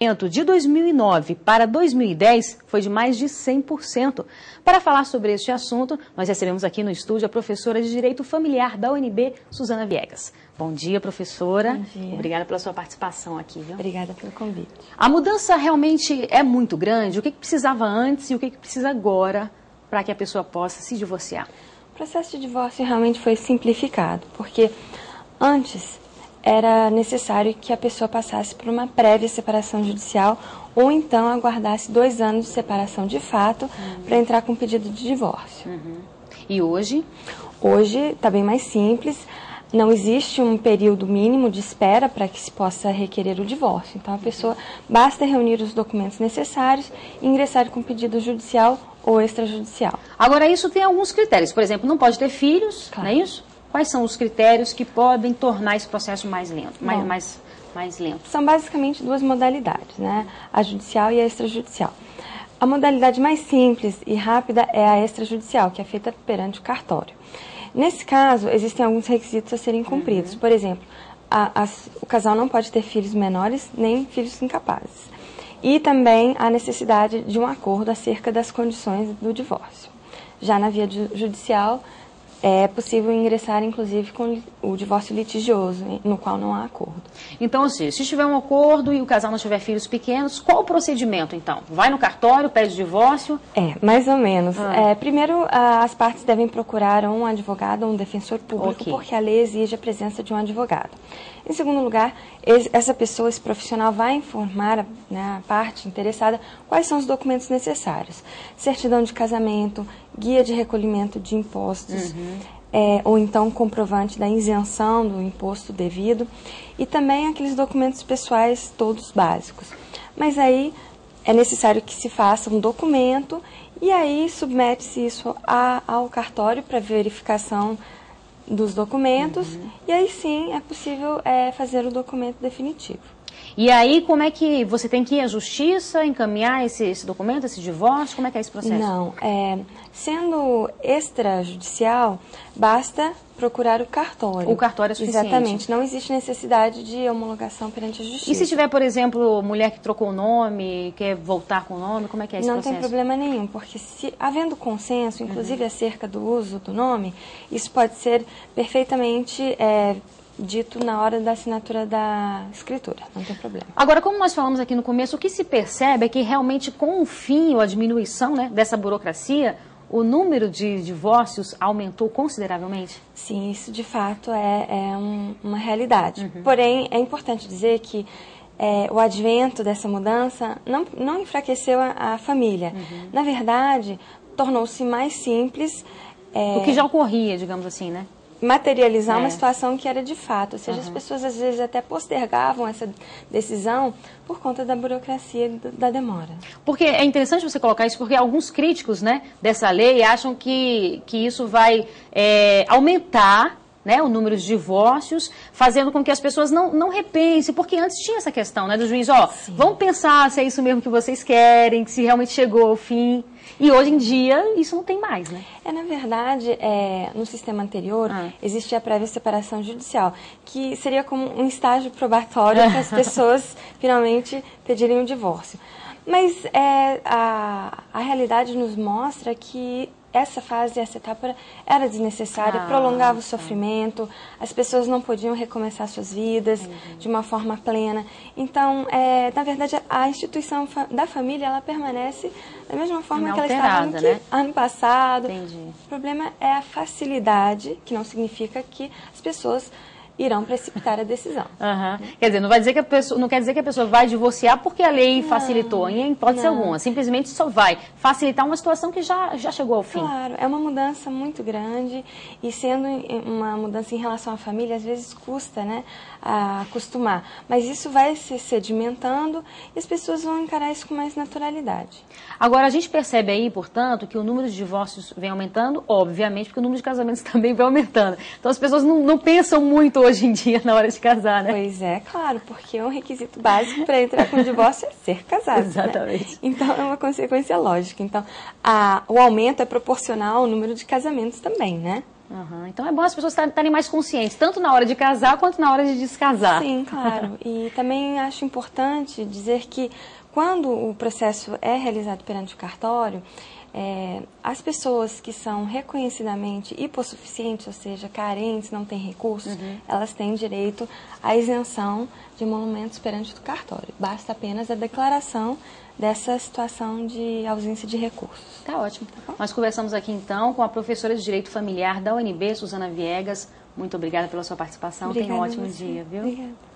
De 2009 para 2010 foi de mais de 100%. Para falar sobre este assunto, nós recebemos aqui no estúdio a professora de Direito Familiar da UNB, Suzana Viegas. Bom dia, professora. Bom dia. Obrigada pela sua participação aqui, viu? Obrigada pelo convite. A mudança realmente é muito grande? O que precisava antes e o que precisa agora para que a pessoa possa se divorciar? O processo de divórcio realmente foi simplificado, porque antes era necessário que a pessoa passasse por uma prévia separação judicial ou então aguardasse 2 anos de separação de fato para entrar com pedido de divórcio. E hoje? Hoje está bem mais simples, não existe um período mínimo de espera para que se possa requerer o divórcio. Então a pessoa basta reunir os documentos necessários e ingressar com pedido judicial ou extrajudicial. Agora isso tem alguns critérios, por exemplo, não pode ter filhos, Claro. não é isso? Quais são os critérios que podem tornar esse processo mais lento? Mais lento? São basicamente 2 modalidades, né? A judicial e a extrajudicial. A modalidade mais simples e rápida é a extrajudicial, que é feita perante o cartório. Nesse caso, existem alguns requisitos a serem cumpridos. Por exemplo, o casal não pode ter filhos menores nem filhos incapazes. E também a necessidade de um acordo acerca das condições do divórcio. Já na via judicial, é possível ingressar, inclusive, com o divórcio litigioso, no qual não há acordo. Então, assim, se tiver um acordo e o casal não tiver filhos pequenos, qual o procedimento, então? Vai no cartório, pede divórcio? Mais ou menos. Primeiro, as partes devem procurar um advogado ou um defensor público, porque a lei exige a presença de um advogado. Em segundo lugar, essa pessoa, esse profissional, vai informar, né, a parte interessada quais são os documentos necessários. Certidão de casamento, guia de recolhimento de impostos, ou então comprovante da isenção do imposto devido, e também aqueles documentos pessoais todos básicos. Mas aí é necessário que se faça um documento e aí submete-se isso ao cartório para verificação dos documentos, e aí sim é possível fazer o documento definitivo. E aí, como é que você tem que ir à justiça, encaminhar esse documento, esse divórcio? Como é que é esse processo? Não, sendo extrajudicial, basta procurar o cartório. O cartório é suficiente. Exatamente, não existe necessidade de homologação perante a justiça. E se tiver, por exemplo, mulher que trocou o nome, quer voltar com o nome, como é que é esse processo? Não tem problema nenhum, porque se havendo consenso, inclusive acerca do uso do nome, isso pode ser perfeitamente dito na hora da assinatura da escritura, não tem problema. Agora, como nós falamos aqui no começo, o que se percebe é que realmente com o fim ou a diminuição, né, dessa burocracia, o número de divórcios aumentou consideravelmente? Sim, isso de fato é uma realidade. Porém, é importante dizer que o advento dessa mudança não enfraqueceu a família. Na verdade, tornou-se mais simples. O que já ocorria, digamos assim, né? Materializar uma situação que era de fato, ou seja, as pessoas às vezes até postergavam essa decisão por conta da burocracia e da demora. Porque é interessante você colocar isso, porque alguns críticos, né, dessa lei acham que isso vai aumentar, né, o número de divórcios, fazendo com que as pessoas não repensem, porque antes tinha essa questão, né, do juiz, vamos pensar se é isso mesmo que vocês querem, se realmente chegou ao fim. E hoje em dia isso não tem mais, né? Na verdade, no sistema anterior, existia a prévia separação judicial, que seria como um estágio probatório para as pessoas finalmente pedirem o divórcio. Mas a realidade nos mostra que essa fase, essa etapa era desnecessária, prolongava o sofrimento, as pessoas não podiam recomeçar suas vidas de uma forma plena. Então, na verdade, a instituição da família, ela permanece da mesma forma que ela estava ano passado. O problema é a facilidade, que não significa que as pessoas irão precipitar a decisão. Quer dizer, não quer dizer que a pessoa vai divorciar porque a lei facilitou, em hipótese alguma. Simplesmente só vai facilitar uma situação que já chegou ao fim. Claro, é uma mudança muito grande e sendo uma mudança em relação à família, às vezes custa, né, a acostumar. Mas isso vai se sedimentando e as pessoas vão encarar isso com mais naturalidade. Agora, a gente percebe aí, portanto, que o número de divórcios vem aumentando, obviamente, porque o número de casamentos também vai aumentando. Então, as pessoas não pensam muito hoje em dia na hora de casar, né? Pois é, claro, porque um requisito básico para entrar com o divórcio é ser casado. Exatamente. Né? Então, é uma consequência lógica. Então, o aumento é proporcional ao número de casamentos também, né? Então é bom as pessoas estarem mais conscientes, tanto na hora de casar quanto na hora de descasar. Sim, claro. E também acho importante dizer que quando o processo é realizado perante o cartório, as pessoas que são reconhecidamente hipossuficientes, ou seja, carentes, não têm recursos, elas têm direito à isenção de emolumentos perante o cartório. Basta apenas a declaração dessa situação de ausência de recursos. Tá ótimo. Nós conversamos aqui então com a professora de Direito Familiar da UNB, Suzana Viegas. Muito obrigada pela sua participação. Obrigada. Tenha um ótimo dia, viu? Obrigada.